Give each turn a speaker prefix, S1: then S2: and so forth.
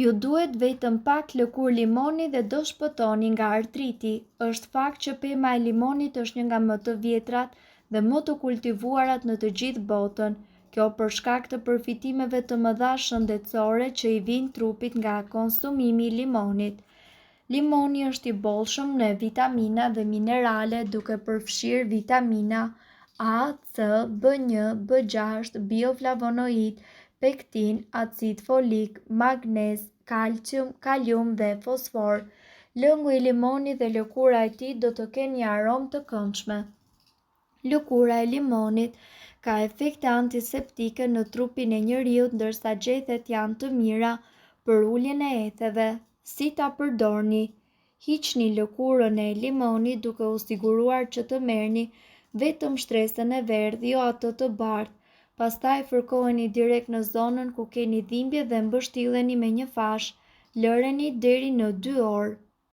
S1: Ju duhet vetëm pak lëkurë limoni dhe do shpëtoni nga artriti. Është fakt që pema e limonit është një nga më të vjetrat dhe më të kultivuarat në të gjithë botën. Kjo për shkak të përfitimeve të mëdha shëndetësore që i vijnë trupit nga konsumimi i limonit. Limoni është i bollshëm në vitamina dhe minerale duke përfshirë vitamina A, C, B1, B6, bioflavonoid, pektin, acid folik, magnez, kalcium, kalium dhe fosfor. Lëngu i limonit dhe lëkura e tij do të kenë një aromë të këndshme. Lëkura e limonit ka efekte antiseptike në trupin e njeriut, ndërsa gjethet janë të mira për uljen e etheve. Si ta përdorni? Hiqni lëkurën e limonit duke u siguruar që të merrni vetëm shtresën e verdhë, jo atë të bardhë. Pastaj fërkoheni direkt në zonën ku keni dhimbje dhe mbështilleni me një fash. Lëreni deri në 2 orë.